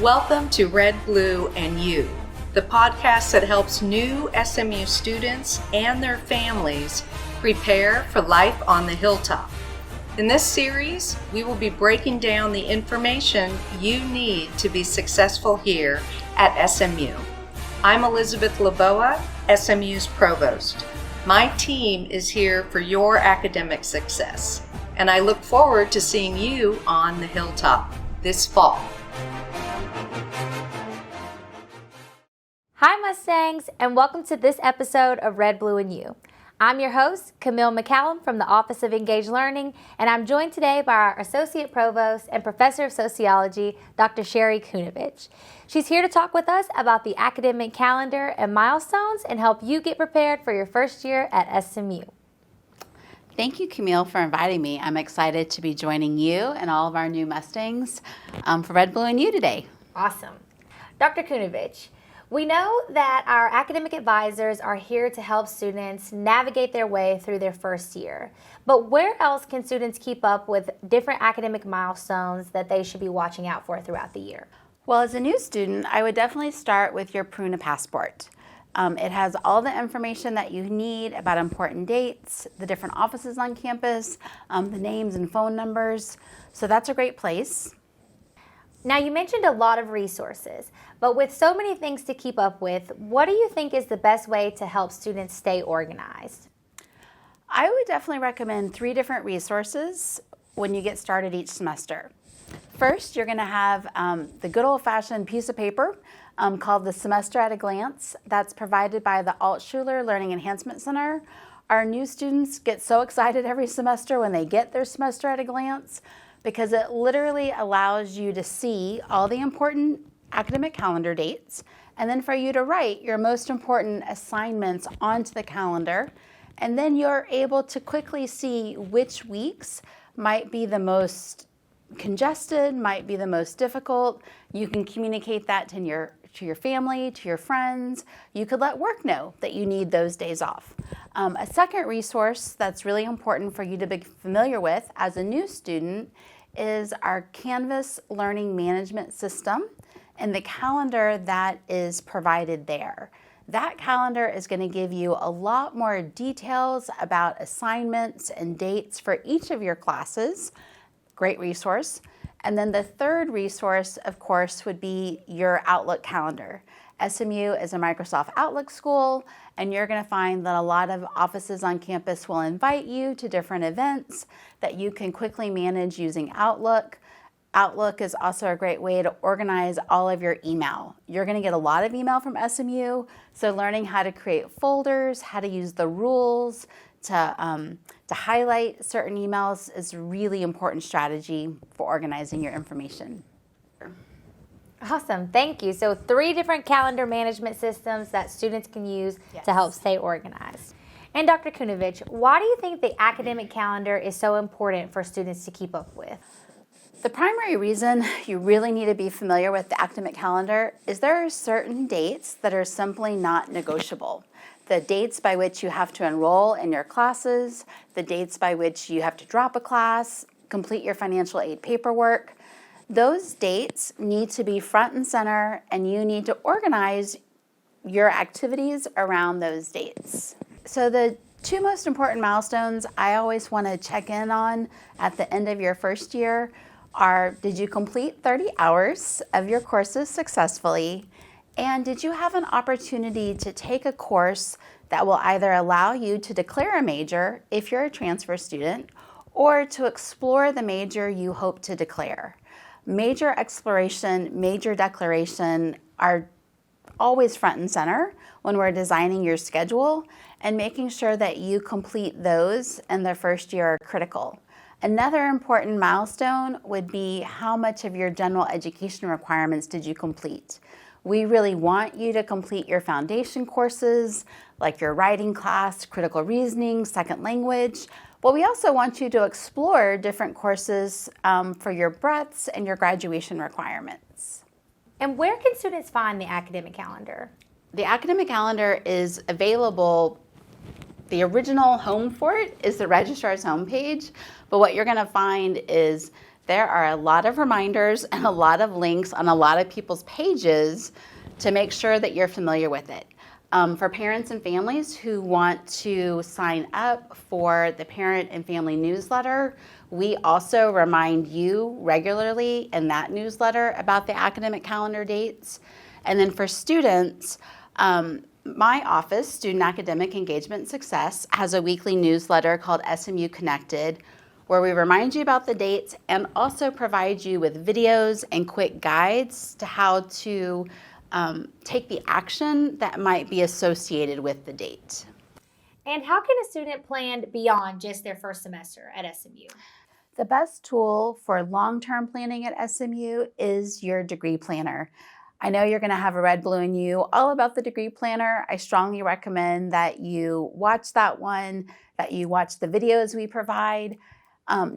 Welcome to Red, Blue, and You, the podcast that helps new SMU students and their families prepare for life on the hilltop. In this series, we will be breaking down the information you need to be successful here at SMU. I'm Elizabeth Laboa, SMU's provost. My team is here for your academic success, and I look forward to seeing you on the hilltop this fall. Hi Mustangs, and welcome to this episode of Red, Blue, and You. I'm your host, Camille McCallum from the Office of Engaged Learning, and I'm joined today by our Associate Provost and Professor of Sociology, Dr. Sherry Kunovich. She's here to talk with us about the academic calendar and milestones and help you get prepared for your first year at SMU. Thank you, Camille, for inviting me. I'm excited to be joining you and all of our new Mustangs for Red, Blue, and You today. Awesome. Dr. Kunovich, we know that our academic advisors are here to help students navigate their way through their first year. But where else can students keep up with different academic milestones that they should be watching out for throughout the year? Well, as a new student, I would definitely start with your Pruna passport. It has all the information that you need about important dates, the different offices on campus, the names and phone numbers. So that's a great place. Now, you mentioned a lot of resources, but with so many things to keep up with, what do you think is the best way to help students stay organized? I would definitely recommend 3 different resources when you get started each semester. First, you're going to have the good old-fashioned piece of paper called the Semester at a Glance. That's provided by the Altschuler Learning Enhancement Center. Our new students get so excited every semester when they get their Semester at a Glance, because it literally allows you to see all the important academic calendar dates, and then for you to write your most important assignments onto the calendar, and then you're able to quickly see which weeks might be the most congested, might be the most difficult. You can communicate that to your family, to your friends. You could let work know that you need those days off. A second resource that's really important for you to be familiar with as a new student is our Canvas Learning Management System and the calendar that is provided there. That calendar is going to give you a lot more details about assignments and dates for each of your classes. Great resource. And then the third resource, of course, would be your Outlook calendar. SMU is a Microsoft Outlook school, and you're going to find that a lot of offices on campus will invite you to different events that you can quickly manage using Outlook. Outlook is also a great way to organize all of your email. You're going to get a lot of email from SMU, so learning how to create folders, how to use the rules to highlight certain emails is a really important strategy for organizing your information. Awesome, thank you. So 3 different calendar management systems that students can use to help stay organized. And Dr. Kunovich, why do you think the academic calendar is so important for students to keep up with? The primary reason you really need to be familiar with the academic calendar is there are certain dates that are simply not negotiable. The dates by which you have to enroll in your classes, the dates by which you have to drop a class, complete your financial aid paperwork. Those dates need to be front and center, and you need to organize your activities around those dates. So the 2 most important milestones I always want to check in on at the end of your first year are, did you complete 30 hours of your courses successfully? And did you have an opportunity to take a course that will either allow you to declare a major if you're a transfer student, or to explore the major you hope to declare? Major exploration, major declaration are always front and center when we're designing your schedule, and making sure that you complete those in the first year are critical. Another important milestone would be how much of your general education requirements did you complete. We really want you to complete your foundation courses, like your writing class, critical reasoning, second language, but we also want you to explore different courses for your breadths and your graduation requirements. And where can students find the academic calendar? The academic calendar is available. The original home for it is the registrar's homepage, but what you're going to find is There are a lot of reminders and a lot of links on a lot of people's pages to make sure that you're familiar with it. For parents and families who want to sign up for the Parent and Family newsletter, we also remind you regularly in that newsletter about the academic calendar dates. And then for students, my office, Student Academic Engagement and Success, has a weekly newsletter called SMU Connected, where we remind you about the dates and also provide you with videos and quick guides to how to take the action that might be associated with the date. And how can a student plan beyond just their first semester at SMU? The best tool for long-term planning at SMU is your degree planner. I know you're going to have a Red, Blue, and You all about the degree planner. I strongly recommend that you watch that one, that you watch the videos we provide.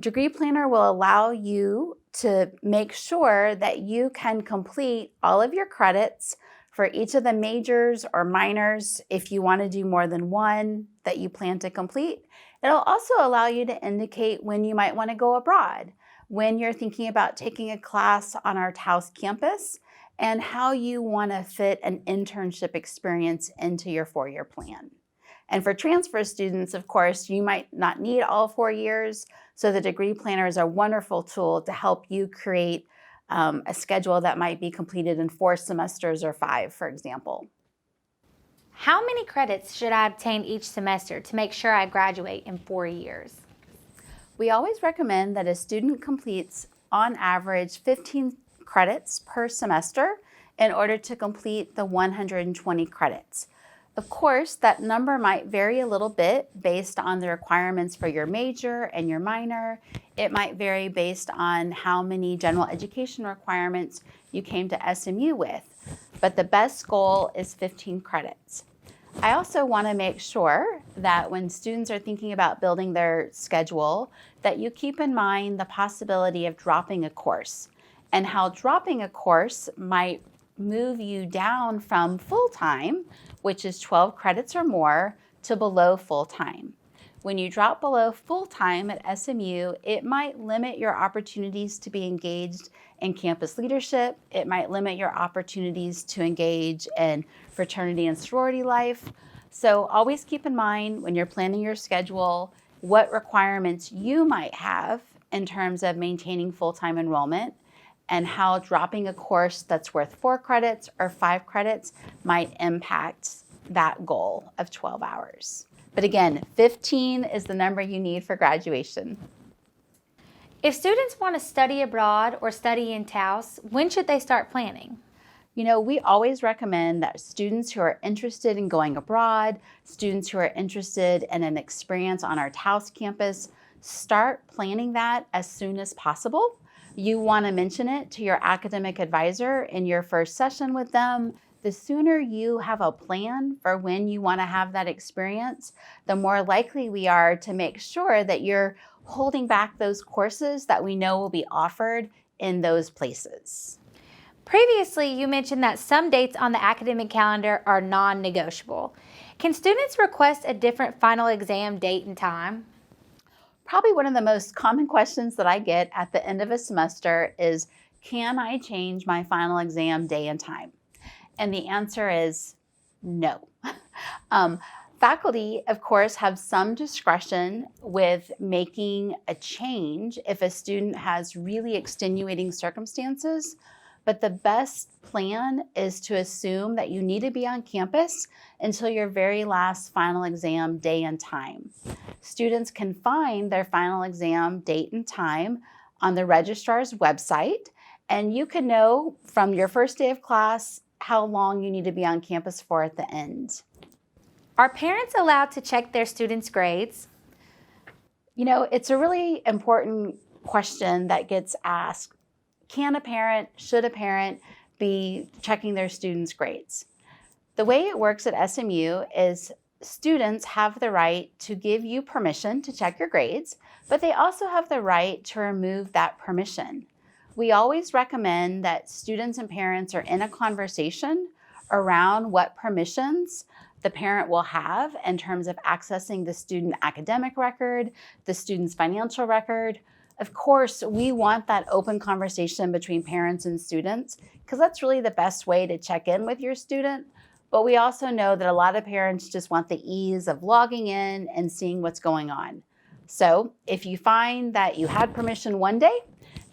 Degree Planner will allow you to make sure that you can complete all of your credits for each of the majors or minors if you want to do more than one that you plan to complete. It'll also allow you to indicate when you might want to go abroad, when you're thinking about taking a class on our Taos campus, and how you want to fit an internship experience into your 4-year plan. And for transfer students, of course, you might not need all 4 years, so the Degree Planner is a wonderful tool to help you create a schedule that might be completed in 4 semesters or 5, for example. How many credits should I obtain each semester to make sure I graduate in 4 years? We always recommend that a student completes, on average, 15 credits per semester in order to complete the 120 credits. Of course, that number might vary a little bit based on the requirements for your major and your minor. It might vary based on how many general education requirements you came to SMU with, but the best goal is 15 credits. I also want to make sure that when students are thinking about building their schedule, that you keep in mind the possibility of dropping a course and how dropping a course might move you down from full-time, which is 12 credits or more, to below full-time. When you drop below full-time at SMU, it might limit your opportunities to be engaged in campus leadership. It might limit your opportunities to engage in fraternity and sorority life. So always keep in mind when you're planning your schedule what requirements you might have in terms of maintaining full-time enrollment, and how dropping a course that's worth 4 credits or 5 credits might impact that goal of 12 hours. But again, 15 is the number you need for graduation. If students want to study abroad or study in Taos, when should they start planning? You know, we always recommend that students who are interested in going abroad, students who are interested in an experience on our Taos campus, start planning that as soon as possible. You want to mention it to your academic advisor in your first session with them. The sooner you have a plan for when you want to have that experience, the more likely we are to make sure that you're holding back those courses that we know will be offered in those places. Previously, you mentioned that some dates on the academic calendar are non-negotiable. Can students request a different final exam date and time? Probably one of the most common questions that I get at the end of a semester is, can I change my final exam day and time? And the answer is no. Faculty, of course, have some discretion with making a change if a student has really extenuating circumstances, but the best plan is to assume that you need to be on campus until your very last final exam day and time. Students can find their final exam date and time on the registrar's website, and you can know from your first day of class how long you need to be on campus for at the end. Are parents allowed to check their students' grades? You know, it's a really important question that gets asked. Can a parent, should a parent be checking their students' grades? The way it works at SMU is students have the right to give you permission to check your grades, but they also have the right to remove that permission. We always recommend that students and parents are in a conversation around what permissions the parent will have in terms of accessing the student academic record, the student's financial record. Of course, we want that open conversation between parents and students because that's really the best way to check in with your student. But we also know that a lot of parents just want the ease of logging in and seeing what's going on. So if you find that you had permission one day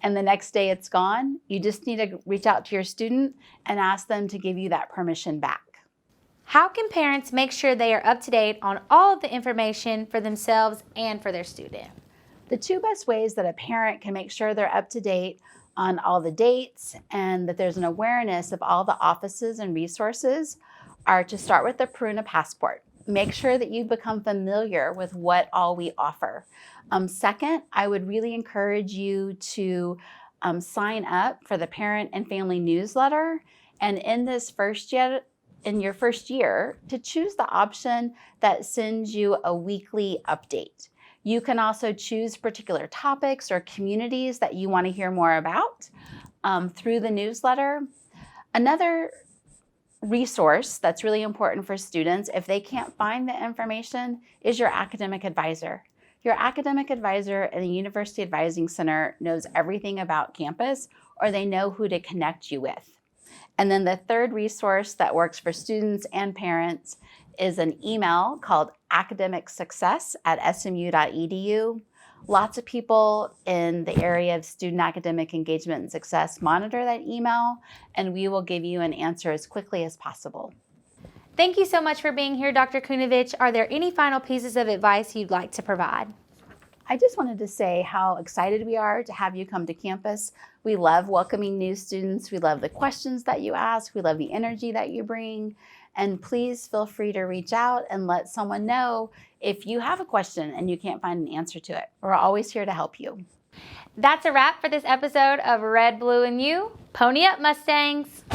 and the next day it's gone, you just need to reach out to your student and ask them to give you that permission back. How can parents make sure they are up to date on all of the information for themselves and for their student? The two best ways that a parent can make sure they're up to date on all the dates and that there's an awareness of all the offices and resources are to start with the Peruna Passport. Make sure that you become familiar with what all we offer. Second, I would really encourage you to sign up for the Parent and Family Newsletter. And in your first year, to choose the option that sends you a weekly update. You can also choose particular topics or communities that you want to hear more about through the newsletter. Another resource that's really important for students, if they can't find the information, is your academic advisor. Your academic advisor in the University Advising Center knows everything about campus, or they know who to connect you with. And then the third resource that works for students and parents is an email called academiccsuccess@smu.edu. Lots of people in the area of student academic engagement and success monitor that email, and we will give you an answer as quickly as possible. Thank you so much for being here, Dr. Kunovich. Are there any final pieces of advice you'd like to provide? I just wanted to say how excited we are to have you come to campus. We love welcoming new students. We love the questions that you ask. We love the energy that you bring. And please feel free to reach out and let someone know if you have a question and you can't find an answer to it. We're always here to help you. That's a wrap for this episode of Red, Blue, and You. Pony up, Mustangs!